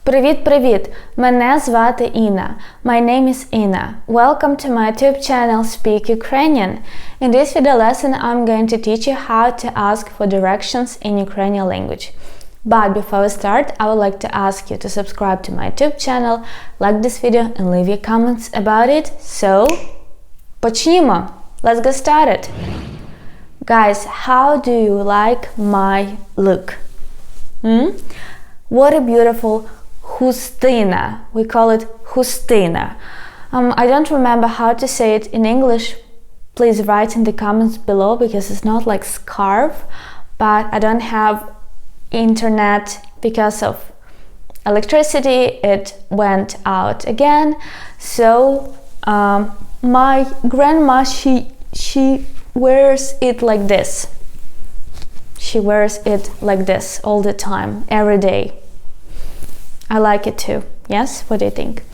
Привіт-привіт! Мене звати Інна. My name is Inna. Welcome to my YouTube channel Speak Ukrainian. In this video lesson, I'm going to teach you how to ask for directions in Ukrainian language. But before we start, I would like to ask you to subscribe to my YouTube channel, like this video and leave your comments about it. So, почнімо! Let's get started! Guys, how do you like my look? What a beautiful хустина. We call it хустина. I don't remember how to say it in English. Please write in the comments below because it's not like scarf, but I don't have internet because of electricity. It went out again. So my grandma, she wears it like this. She wears it like this all the time, every day. I like it too. Yes? What do you think?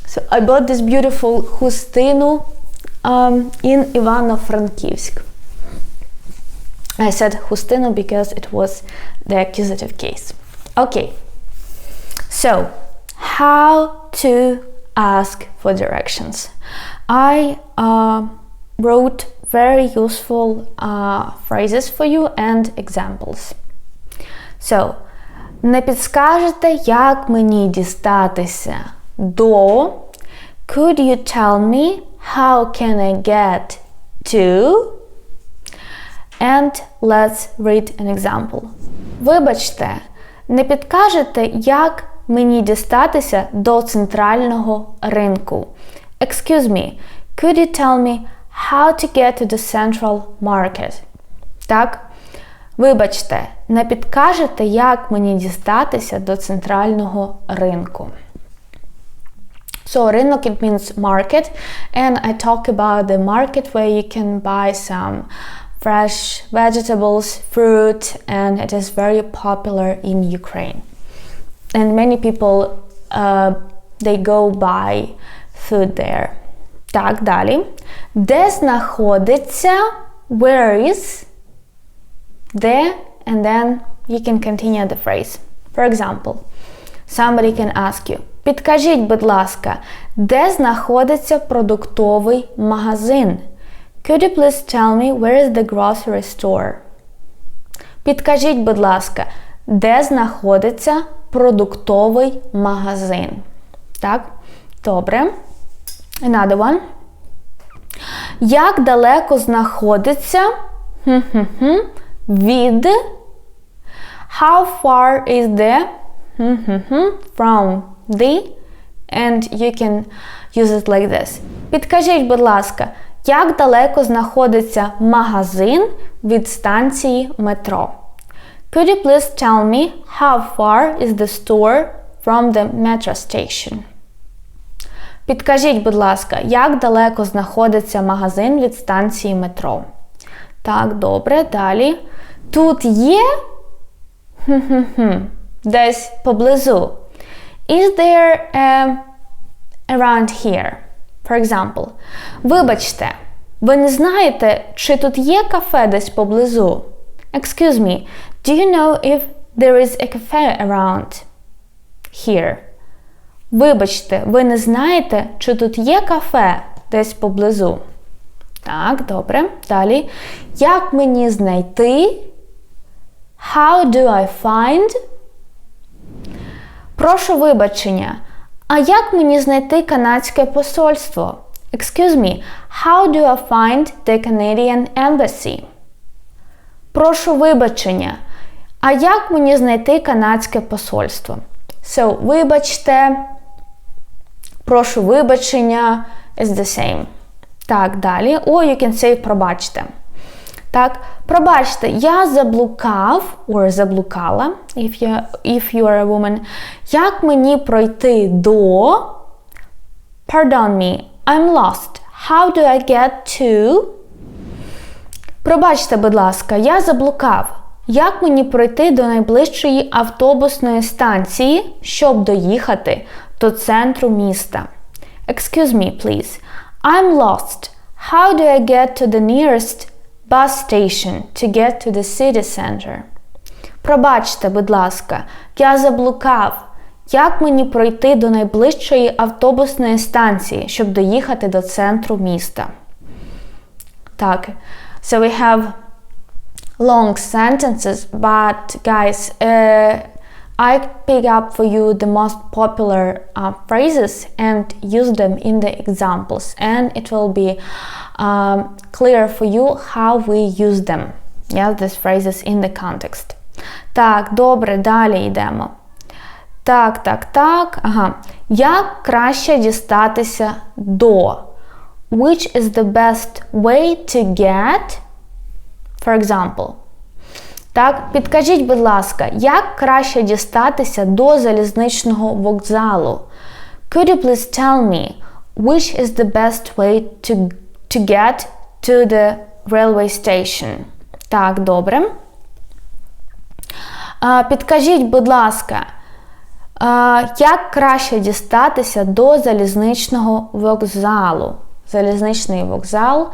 So I bought this beautiful хустину in Ivano-Frankivsk. I said хустину because it was the accusative case. Okay. So, how to ask for directions? I wrote very useful phrases for you and examples. So, не підскажете, як мені дістатися до? Could you tell me how can I get to? And let's read an example. Вибачте, не підкажете, як мені дістатися до центрального ринку? Excuse me, could you tell me how to get to the central market? Так? Вибачте, не підкажете, як мені дістатися до центрального ринку? So, ринок, it means market, and I talk about the market where you can buy some fresh vegetables, fruit, and it is very popular in Ukraine. And many people, they go buy food there. Так, далі. Де знаходиться, where is, there, and then you can continue the phrase. For example, somebody can ask you, підкажіть, будь ласка, де знаходиться продуктовий магазин? Could you please tell me where is the grocery store? Підкажіть, будь ласка, де знаходиться продуктовий магазин? Так, добре. Another one. Як далеко знаходиться від? How far is the from the? And you can use it like this. Підкажіть, будь ласка, як далеко знаходиться магазин від станції метро? Could you please tell me how far is the store from the metro station? Підкажіть, будь ласка, як далеко знаходиться магазин від станції метро? Так, добре, далі. Тут є десь поблизу. Is there around here? For example, вибачте, ви не знаєте, чи тут є кафе десь поблизу? Excuse me, do you know if there is a cafe around here? Вибачте, ви не знаєте, чи тут є кафе десь поблизу? Так, добре. Далі. Як мені знайти? How do I find? Прошу вибачення. А як мені знайти канадське посольство? Excuse me, how do I find the Canadian embassy? Прошу вибачення. А як мені знайти канадське посольство? So, вибачте, прошу вибачення is the same. Так, далі. Or you can say пробачте. Так, пробачте, я заблукав, or заблукала, if you are a woman. Як мені пройти до? Pardon me, I'm lost. How do I get to? Пробачте, будь ласка, я заблукав. Як мені пройти до найближчої автобусної станції, щоб доїхати до центру міста? Excuse me, please. I'm lost. How do I get to the nearest bus station to get to the city center? Пробачте, будь ласка, я заблукав. Як мені пройти до найближчої автобусної станції, щоб доїхати до центру міста? Так, so we have long sentences, but guys, I pick up for you the most popular phrases and use them in the examples, and it will be clear for you how we use them. Yeah, these phrases in the context. Так, добре, далі йдемо. Так. Ага. Як краще дістатися до? Which is the best way to get? For example. Так, підкажіть, будь ласка, як краще дістатися до залізничного вокзалу? Could you please tell me which is the best way to get to the railway station? Так, добре. Підкажіть, будь ласка, як краще дістатися до залізничного вокзалу? Залізничний вокзал,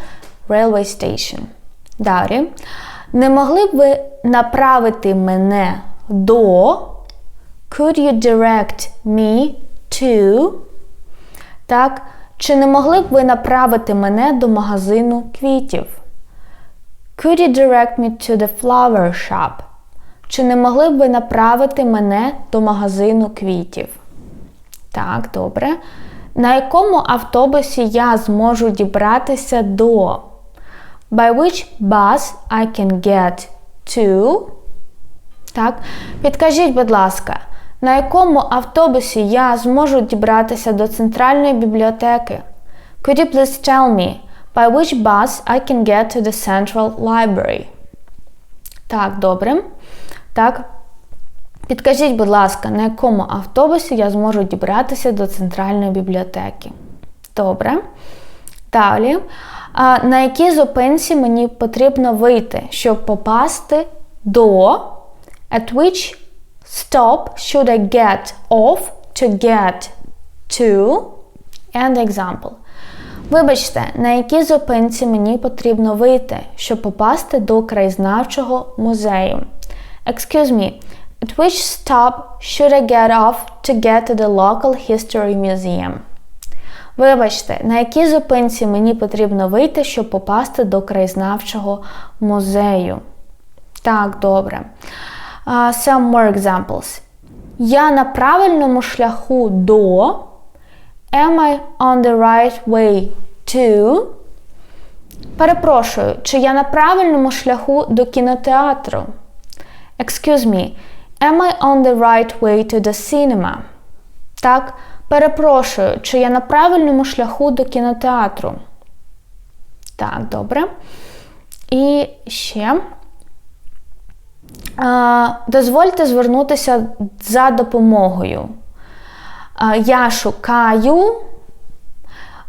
railway station. Далі. Не могли б ви направити мене до? Could you direct me to? Так. Чи не могли б ви направити мене до магазину квітів? Could you direct me to the flower shop? Чи не могли б ви направити мене до магазину квітів? Так, добре. На якому автобусі я зможу дібратися до? By which bus I can get to? Так. Підкажіть, будь ласка, на якому автобусі я зможу дібратися до центральної бібліотеки? Could you please tell me by which bus I can get to the central library? Так, добре. Так. Підкажіть, будь ласка, на якому автобусі я зможу дібратися до центральної бібліотеки? Добре. Далі. На якій зупинці мені потрібно вийти, щоб попасти до? At which stop should I get off to get to? And example. Вибачте, на якій зупинці мені потрібно вийти, щоб попасти до краєзнавчого музею? Excuse me, at which stop should I get off to get to the local history museum? Вибачте, на якій зупинці мені потрібно вийти, щоб попасти до краєзнавчого музею? Так, добре. Some more examples. Я на правильному шляху до? Am I on the right way to? Перепрошую, чи я на правильному шляху до кінотеатру? Excuse me, am I on the right way to the cinema? Так, перепрошую, чи я на правильному шляху до кінотеатру? Так, добре. І ще. Дозвольте звернутися за допомогою. Я шукаю.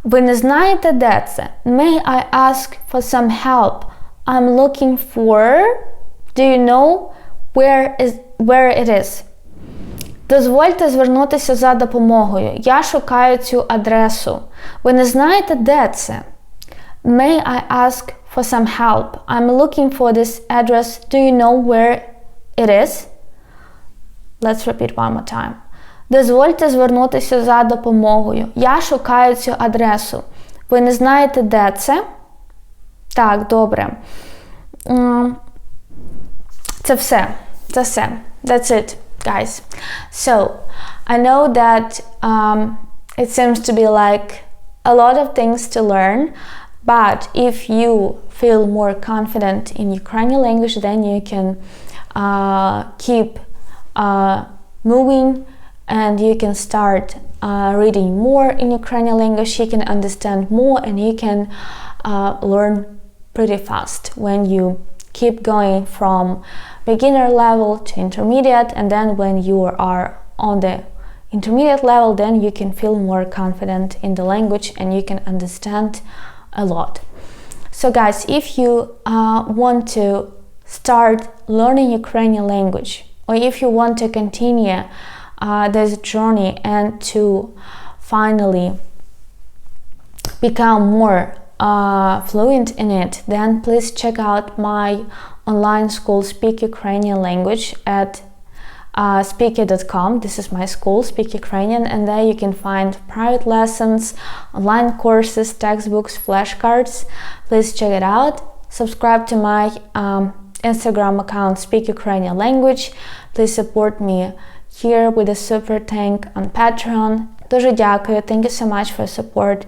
Ви не знаєте, де це? May I ask for some help? I'm looking for. Do you know where it is? Дозвольте звернутися за допомогою. Я шукаю цю адресу. Ви не знаєте, де це? May I ask for some help? I'm looking for this address. Do you know where it is? Let's repeat one more time. Дозвольте звернутися за допомогою. Я шукаю цю адресу. Ви не знаєте, де це? Так, добре. Це все. Це все. That's it, guys. So, I know that it seems to be like a lot of things to learn, but if you feel more confident in Ukrainian language, then you can keep moving and you can start reading more in Ukrainian language. You can understand more and you can learn pretty fast when you keep going from beginner level to intermediate, and then when you are on the intermediate level, then you can feel more confident in the language and you can understand a lot. So guys, if you want to start learning Ukrainian language, or if you want to continue this journey and to finally become more fluent in it, then please check out my online school Speak Ukrainian Language at speaker.com. This is my school, Speak Ukrainian, and there you can find private lessons, online courses, textbooks, flashcards. Please check it out. Subscribe to my Instagram account, Speak Ukrainian Language. Please support me here with a super thank on Patreon. Дуже дякую. Thank you so much for support.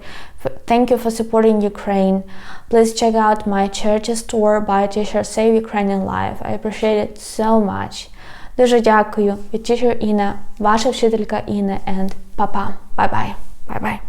Thank you for supporting Ukraine. Please check out my church store, buy a t-shirt, Save Ukrainian Life. I appreciate it so much. Дуже дякую. Від teacher Інна, ваша вчителька Інна, and папа. Bye-bye. Bye-bye.